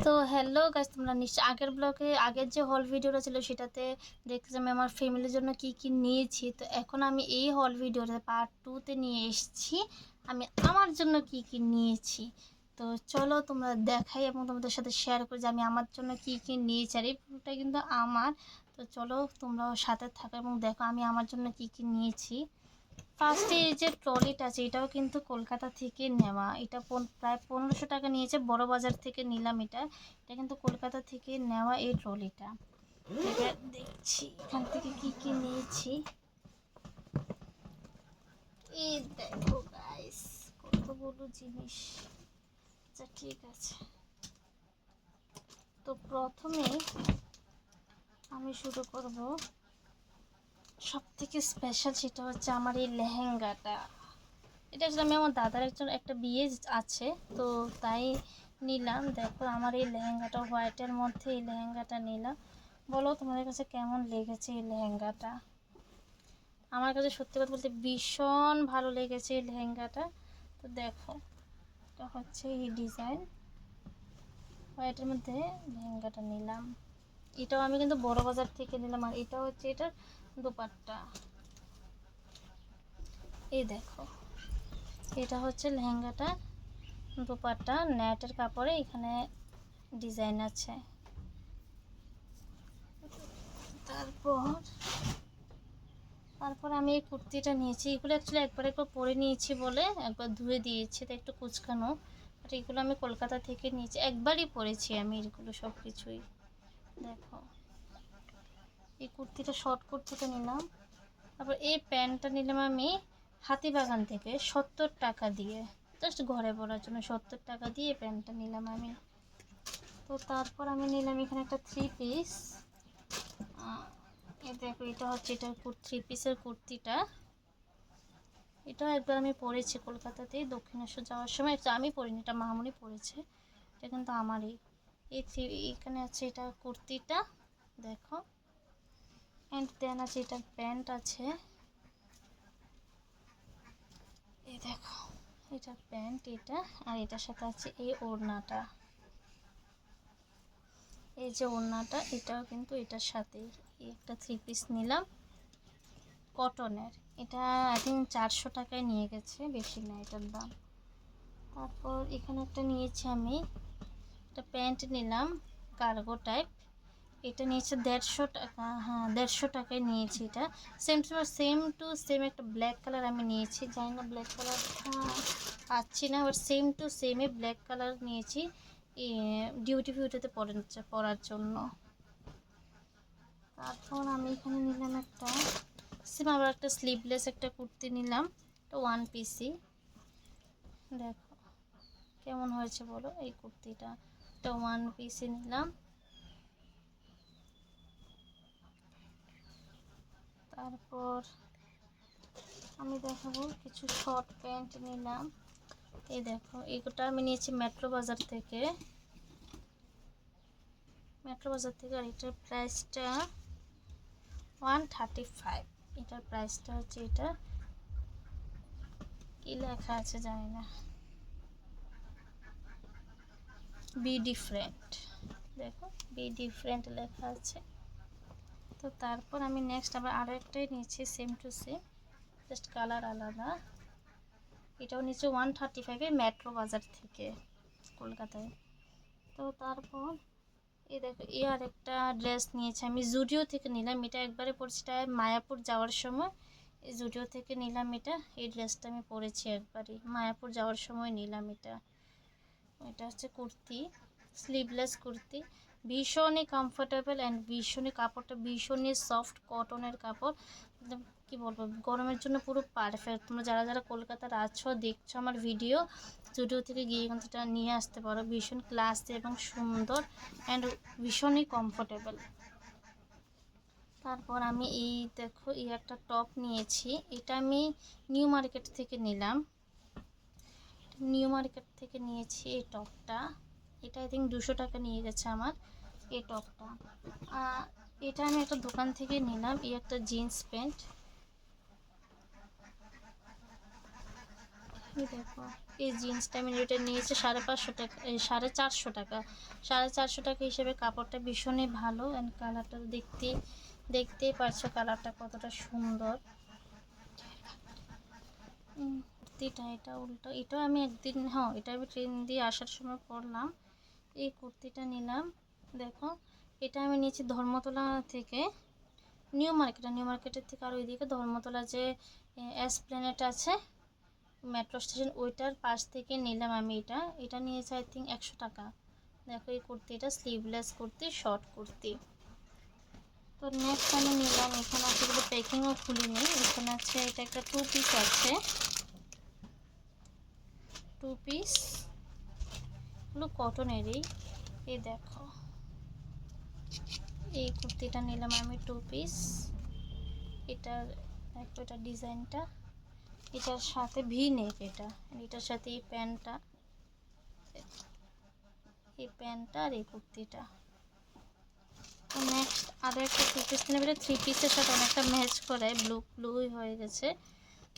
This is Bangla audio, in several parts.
তো হ্যালো গাইস, তোমরা নিশ্চয় আগের যে হল ভিডিওটা ছিল সেটাতে দেখতে আমি আমার ফ্যামিলির জন্য কি কি নিয়েছি। তো এখন আমি এই হল ভিডিওটা পার্ট 2তে নিয়ে এসেছি আমি আমার জন্য কি কি নিয়েছি। তো চলো তোমরা দেখাই এবং তোমাদের সাথে শেয়ার করি যে আমি আমার জন্য কি কি নিয়েছি। আর এই পুরোটা কিন্তু আমার। তো চলো তোমরাও সাথে থাকো এবং দেখো আমি আমার জন্য কি কি নিয়েছি। ফার্স্টে এই যে ট্রলিটা আছে এটাও কিন্তু কলকাতা থেকে নেওয়া। এটা প্রায় 1500 টাকা নিয়েছে, বড় বাজার থেকে নিলাম। এটা এটা কিন্তু কলকাতা থেকে নেওয়া এই ট্রলিটা। এটা দেখছি এখান থেকে কি কি নিয়েছি। এই দেখো গাইস, কতগুলো জিনিস। আচ্ছা ঠিক আছে, তো প্রথমে আমি শুরু করব। সব থেকে স্পেশাল সেটা হচ্ছে আমার এই লেহেঙ্গাটা। এটা আসলে আমি আমার দাদার একটা বিয়ে আছে, তো তাই নিলাম। দেখো আমার এই লেহেঙ্গাটা হোয়াইটের মধ্যে এই লেহেঙ্গাটা নিলাম। বলো তোমাদের কাছে কেমন লেগেছে এই লেহেঙ্গাটা। আমার কাছে সত্যি কথা বলতে ভীষণ ভালো লেগেছে এই লেহেঙ্গাটা। তো দেখো এটা হচ্ছে এই ডিজাইন, হোয়াইটের মধ্যে লেহেঙ্গাটা নিলাম। এটাও আমি কিন্তু বড় বাজার থেকে নিলাম। আর এটা হচ্ছে এটার দোপাট্টা। এই দেখো এটা হচ্ছে লেহেঙ্গাটা দোপাট্টা, নেটের কাপড়ে এখানে ডিজাইন আছে। তারপর আমি এই কুর্তিটা নিয়েছি। এগুলো অ্যাকচুয়ালি একবার পরে নিয়েছি বলে একবার ধুয়ে দিয়েছি, তো একটু কুচকানো। বাট এগুলো আমি কলকাতা থেকে নিয়েছি, একবারই পরেছি আমি এগুলো সব কিছুই। দেখো এই কুর্তিটা, শর্ট কুর্তিটা নিলাম। তারপর এই প্যান্টটা নিলাম আমি হাতিবাগান থেকে 70 টাকা দিয়ে, জাস্ট ঘরে পরার জন্য 70 টাকা দিয়ে এই প্যান্টটা নিলাম আমি। তো তারপর আমি নিলাম এখানে একটা 3 পিস। এই দেখো এটা হচ্ছে এটা 3 পিসের কুর্তিটা। এটাও একবার আমি পরেছি কলকাতাতে দক্ষিণেশ্বর যাওয়ার সময়। এটা আমি পরিনি, এটা মামুনি পরেছে। এটা কিন্তু আমারই। এখানে আছে এটা কুর্তিটা, দেখো। অ্যান্ড দেন আছে এটা প্যান্ট আছে। এই দেখো এটা প্যান্ট, এটা। আর এটার সাথে আছে এই ওড়নাটা। এই যে ওড়নাটা, এটাও কিন্তু এটার সাথেই। একটা 3 পিস নিলাম কটনের। এটা আই থিঙ্ক 400 টাকায় নিয়ে গেছে, বেশি না এটার দাম। তারপর এখানে একটা নিয়েছি আমি, একটা প্যান্ট নিলাম কার্গো টাইপ। এটা নিয়েছে 150 টাকা। হ্যাঁ 150 টাকায় নিয়েছি এটা। সেম টু সেম একটা ব্ল্যাক কালার আমি নিয়েছি, জানি না ব্ল্যাক কালার পাচ্ছি না, বাট সেম টু সেমে ব্ল্যাক কালার নিয়েছি ডিউটি ফিউটিতে পরার জন্য। তারপর আমি এখানে নিলাম একটা সেম আবার একটা স্লিভলেস একটা কুর্তি নিলাম, এটা 1 পিসি। দেখো কেমন হয়েছে বলো এই কুর্তিটা, এটা 1 পিসি নিলাম। তারপর আমি দেখাবো কিছু শর্ট প্যান্ট নিলাম। এই দেখো এইটা আমি নিয়েছি মেট্রো বাজার থেকে। আর এটার প্রাইসটা 135। এটার প্রাইসটা হচ্ছে, এটা কি লেখা আছে জানি না, বি ডিফারেন্ট। দেখো বি ডিফারেন্ট লেখা আছে। তো তারপর আমি নেক্সট আবার আরও একটাই নিয়েছি same to same, just colour আলাদা। এটাও নিচে 135-এ মেট্রো বাজার থেকে কলকাতায়। তো তারপর এই দেখো এই আর একটা ড্রেস নিয়েছি আমি জুডিও থেকে নিলাম। এটা একবারে পরেছি, এটা মায়াপুর যাওয়ার সময় এই জুডিও থেকে নিলাম। এটা এই ড্রেসটা আমি পরেছি একবারই মায়াপুর যাওয়ার সময় নিলাম এটা। এটা হচ্ছে কুর্তি, স্লিভলেস কুর্তি, ভীষণই কমফোর্টেবল অ্যান্ড ভীষণই কাপড়টা ভীষণই সফট কটনের কাপড়। কি বলবো, গরমের জন্য পুরো পারফেক্ট। তোমরা যারা যারা কলকাতার আছো দেখছো আমার ভিডিও, স্টুডিও থেকে গিয়ে কিন্তু এটা নিয়ে আসতে পারো। ভীষণ ক্লাসি এবং সুন্দর অ্যান্ড ভীষণই কমফোর্টেবল। তারপর আমি এই দেখো এই একটা টপ নিয়েছি। এটা আমি নিউ মার্কেট থেকে নিলাম। নিয়েছি এই টপটা। এটা আই থিঙ্ক 200 টাকা নিয়ে গেছে আমার এই টপটা। এটা আমি একটা দোকান থেকে নিলাম। এই একটা জিন্স প্যান্ট, এই দেখো এই জিন্সটা আমি এটা নিয়েছি 550 টাকা, 450 টাকা, 450 টাকা হিসেবে কাপড়টা ভীষণই ভালো। অ্যান্ড কালারটা দেখতেই পারছো কালারটা কতটা সুন্দর। কুর্তিটা এটা উল্টো, এটা আমি একদিন, হ্যাঁ এটা আমি ট্রেন দিয়ে আসার সময় পরলাম। এই কুর্তিটা নিলাম, দেখো এটা আমি নিয়েছি ধর্মতলা থেকে, নিউ মার্কেটের থেকে আর ওইদিকে ধর্মতলা যে এসপ্ল্যানেড আছে মেট্রো স্টেশন, ওইটার পাশ থেকে নিলাম আমি। এটা নিয়েছে আই থিঙ্ক 100 টাকা। দেখো এই কুর্তিটা স্লিভলেস কুর্তি, শর্ট কুর্তি। তো নেক্সট আমি নিলাম, এখানে আছে এগুলো প্যাকিংও খুলিনি, এখানে আছে এটা একটা 2 পিস আছে, 2 পিস, এগুলো কটনেরই। এই দেখো এই কুর্তিটা নিলাম আমি 2 পিস। এটার দেখো এটা ডিজাইনটা, এটার সাথে ভি নেক, এটার সাথে এই প্যান্টটা আর এই কুর্তিটা। তো নেক্সট আরও একটা 2 পিস নেবে, 3 পিসের সাথে অনেকটা ম্যাচ করে, ব্লুই হয়ে গেছে,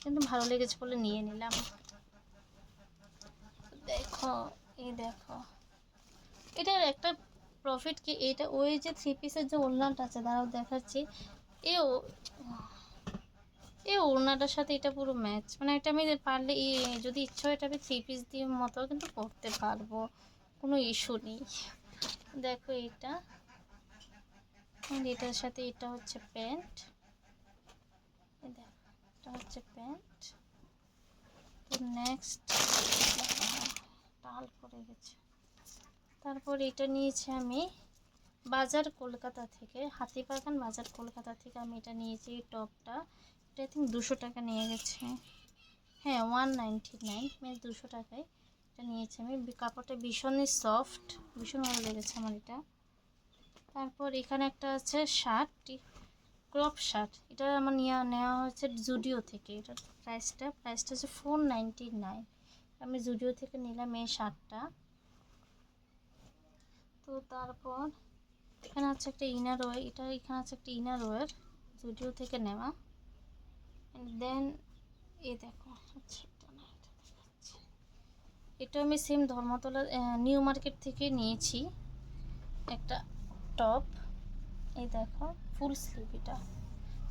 কিন্তু ভালো লেগেছে বলে নিয়ে নিলাম। দেখো দেখো এটার একটা প্রফিট কি, এটা ওই যে 3 পিসের যে ওড়নাটা আছে, দাঁড়াও দেখাচ্ছি, এই ওড়নাটার সাথে এটা পুরো ম্যাচ, মানে এটা আমি পারলে যদি ইচ্ছা হয় এটা আমি 3 পিস দিয়ে মতো কিন্তু করতে পারবো, কোনো ইস্যু নেই। দেখো এটার সাথে এটা হচ্ছে প্যান্ট, দেখো এটা হচ্ছে প্যান্ট। তো নেক্সট টাল পড়ে গেছে। তারপর এটা নিয়েছি আমি বাজার কলকাতা থেকে, হাতিবাগান বাজার কলকাতা থেকে আমি এটা নিয়েছি। এই টপটা এটা আই থিঙ্ক 200 টাকা নিয়ে গেছে, হ্যাঁ 199, মানে 200 টাকায় এটা নিয়েছি আমি। কাপড়টা ভীষণই সফট, ভীষণ ভালো লেগেছে আমার এটা। তারপর এখানে একটা আছে শার্ট, ক্রপ শার্ট, এটা আমার নেওয়া হয়েছে জুডিও থেকে। এটার প্রাইসটা হচ্ছে 499, আমি জুডিও থেকে নিলাম এই শার্টটা। তো তারপর এখানে আছে একটা ইনার ওয়্যার, এখানে আছে একটা ইনার ওয়্যার জুডিও থেকে নেওয়া। দেন এই দেখো, আচ্ছা এটা আমি সেম ধর্মতলা নিউ মার্কেট থেকে নিয়েছি একটা টপ। এই দেখো ফুল স্লিভ, এটা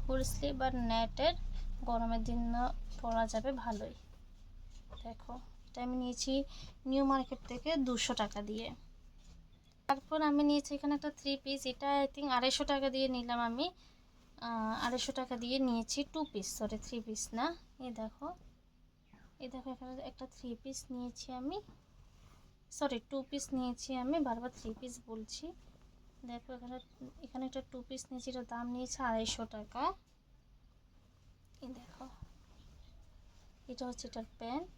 ফুল স্লিভ আর নেটের, গরমের দিন পরা যাবে ভালোই। দেখো এটা আমি নিয়েছি নিউ মার্কেট থেকে 200 টাকা দিয়ে। তারপর আমি নিয়েছি এখানে একটা 3 পিস, এটা আই থিঙ্ক 250 টাকা দিয়ে নিলাম আমি, 250 টাকা দিয়ে নিয়েছি 2 পিস, সরি 3 পিস না। এই দেখো এখানে একটা 3 পিস নিয়েছি আমি, সরি 2 পিস নিয়েছি আমি, বারবার 3 পিস বলছি। দেখো এখানে একটা 2 পিস নিয়েছি, এটার দাম নিয়েছে 250 টাকা। এই দেখো এটা হচ্ছে এটার প্যান্ট,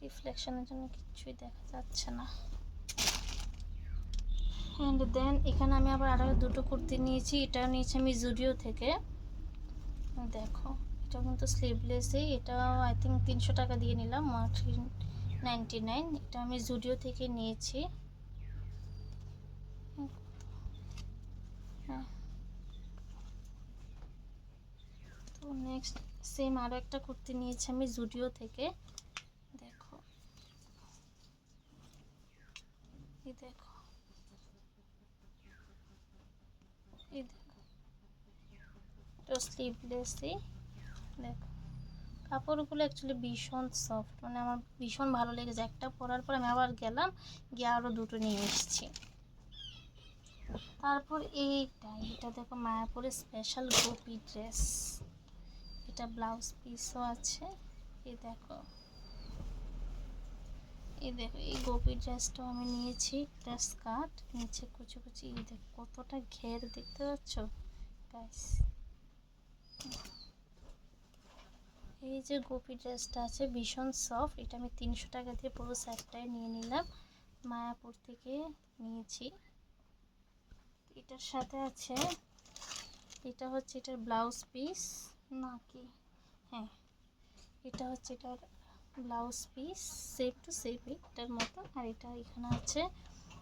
রিফ্লেকশনের জন্য কিছুই দেখা যাচ্ছে না। অ্যান্ড দেন এখানে আমি আবার আরও দুটো কুর্তি নিয়েছি, এটাও নিয়েছি আমি জুডিও থেকে। দেখো এটা কিন্তু স্লিভলেসই, এটাও আই থিঙ্ক 300 টাকা দিয়ে নিলাম, 399, এটা আমি জুডিও থেকে নিয়েছি। হ্যাঁ তো নেক্সট সেম আরও একটা কুর্তি নিয়েছি আমি জুডিও থেকে। দেখো এই দেখো তো স্লিভলেসই। দেখো কাপড়গুলো অ্যাকচুয়ালি ভীষণ সফট, মানে আমার ভীষণ ভালো লেগেছে। একটা পরার পর আমি আবার গেলাম, গিয়ে আরও দুটো নিয়ে এসেছি। তারপর এটা দেখো মায়াপুরের স্পেশাল গোপী ড্রেস, এটা ব্লাউজ পিসও আছে। এই দেখো এই গোপী ড্রেসটাও আমি নিয়েছি, এটা স্কার্ট, নিচে কুচি কুচি, এই দেখো কতটা ঘের, দেখতে পাচ্ছ গাইস। এই যে গোপী ড্রেসটা আছে ভীষণ সফট, এটা আমি 300 টাকা দিয়ে পুরো সেটটাই নিয়ে নিলাম, মায়াপুর থেকে নিয়েছি। এটার সাথে আছে, এটা হচ্ছে এটার ব্লাউজ পিস নাকি, হ্যাঁ এটা হচ্ছে এটার blouse piece, same to same এটার মতো। আর এটা এখানে আছে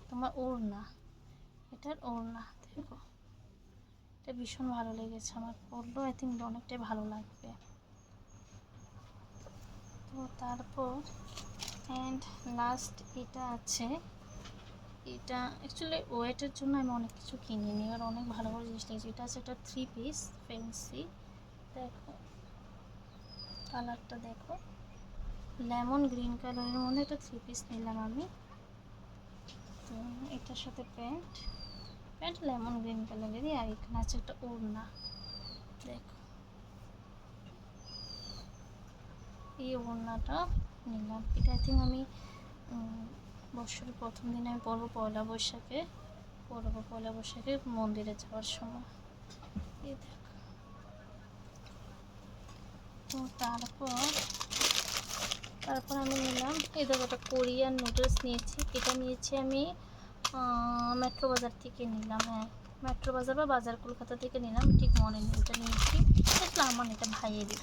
তোমার ওড়না, এটার ওড়না দেখো, এটা ভীষণ ভালো লেগেছে আমার, পরলেও আই থিঙ্ক অনেকটাই ভালো লাগবে। তো তো তারপর অ্যান্ড লাস্ট এটা আছে। এটা অ্যাকচুয়ালি ওয়েটের জন্য আমি অনেক কিছু কিনিনি, আর অনেক ভালো ভালো জিনিস নিয়েছি। এটা আছে একটা 3 পিস ফ্যান্সি, দেখো কালারটা দেখো, লেমন গ্রিন কালারের মধ্যে একটা 3 পিস নিলাম আমি। তো এটার সাথে প্যান্ট লেমন গ্রিন কালারেরই, আর এখানে আছে একটা ওড়না, দেখো এই ওড়নাটা নিলাম। এটা আই থিঙ্ক আমি বছরের প্রথম দিনে আমি পরবো, পয়লা বৈশাখে পরবো, পয়লা বৈশাখে মন্দিরে যাওয়ার সময়। এই দেখো। তো তারপর আমি নিলাম এই দেখো একটা কোরিয়ান নুডলস নিয়েছি। এটা নিয়েছি আমি মেট্রো বাজার থেকে নিলাম, হ্যাঁ মেট্রো বাজার বা বাজার কলকাতা থেকে নিলাম, ঠিক মনে নেই। এটা নিয়েছি, দেখলাম আমার এটা ভাইয়েরই।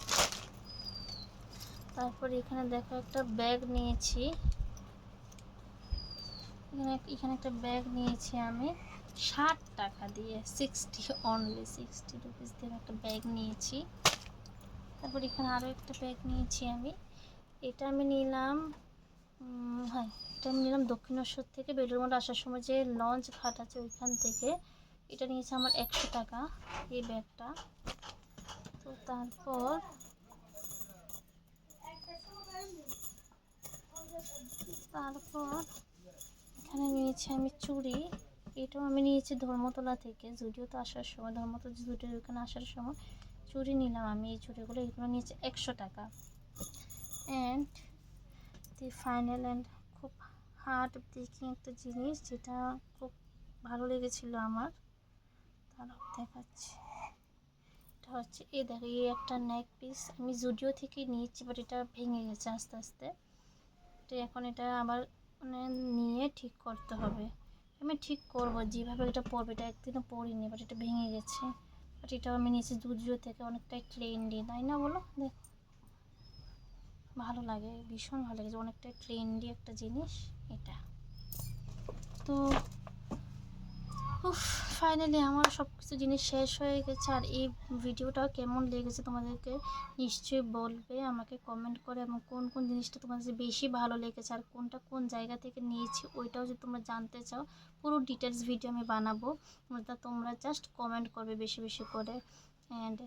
তারপর এখানে দেখো একটা ব্যাগ নিয়েছি, এখানে একটা ব্যাগ নিয়েছি আমি 60 টাকা দিয়ে, অনলি 60 রুপিস দিয়ে একটা ব্যাগ নিয়েছি। তারপর এখানে আরও একটা ব্যাগ নিয়েছি আমি। এটা আমি নিলাম হ্যাঁ এটা আমি নিলাম দক্ষিণেশ্বর থেকে বেলুড়মঠ আসার সময় যে লঞ্চ ঘাট আছে ওইখান থেকে। এটা নিয়েছে আমার 100 টাকা এই ব্যাগটা। তো তারপর এখানে নিয়েছি আমি চুড়ি। এটাও আমি নিয়েছি ধর্মতলা থেকে, জুডিওতে আসার সময়, ধর্মতলা জুডিওর ওখানে আসার সময় চুড়ি নিলাম আমি। এই চুড়িগুলো এগুলো নিয়েছে 100 টাকা। অ্যান্ড দি ফাইনাল অ্যান্ড খুব হার্ড ব্রেকিং একটা জিনিস, যেটা খুব ভালো লেগেছিলো আমার, তারাও দেখাচ্ছি। এটা হচ্ছে এই দেখো, এই একটা নেক পিস আমি জুডিও থেকে নিয়েছি, বাট এটা ভেঙে গেছে আস্তে আস্তে। তো এখন এটা আবার মানে নিয়ে ঠিক করতে হবে। আমি ঠিক করবো যেভাবে এটা পরবে, এটা একদিনও পরিনি, বাট এটা ভেঙে গেছে। বাট এটাও আমি নিয়েছি জুডিও থেকে, অনেকটাই ট্রেন্ডি, তাই না বলো? দেখ ভালো লাগে, ভীষণ ভালো লেগেছে, অনেকটাই ট্রেন্ডি একটা জিনিস এটা। তো ফাইনালি আমার সব কিছু জিনিস শেষ হয়ে গেছে। আর এই ভিডিওটা কেমন লেগেছে তোমাদেরকে নিশ্চয়ই বলবে আমাকে কমেন্ট করে, এবং কোন কোন জিনিসটা তোমাদের বেশি ভালো লেগেছে আর কোনটা কোন জায়গা থেকে নিয়েছি ওইটাও যদি তোমরা জানতে চাও, পুরো ডিটেলস ভিডিও আমি বানাবো, তোমরা জাস্ট কমেন্ট করবে বেশি বেশি করে। অ্যান্ড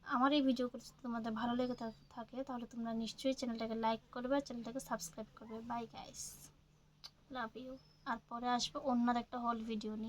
আমার এই ভিডিও যদি তোমাদের ভালো লেগে থাকে তাহলে তোমরা নিশ্চয়ই চ্যানেলটাকে লাইক করবে আর চ্যানেলটাকে সাবস্ক্রাইব করবে। Bye guys, love you. আর পরে আসবে অন্য একটা হল ভিডিও নিয়ে।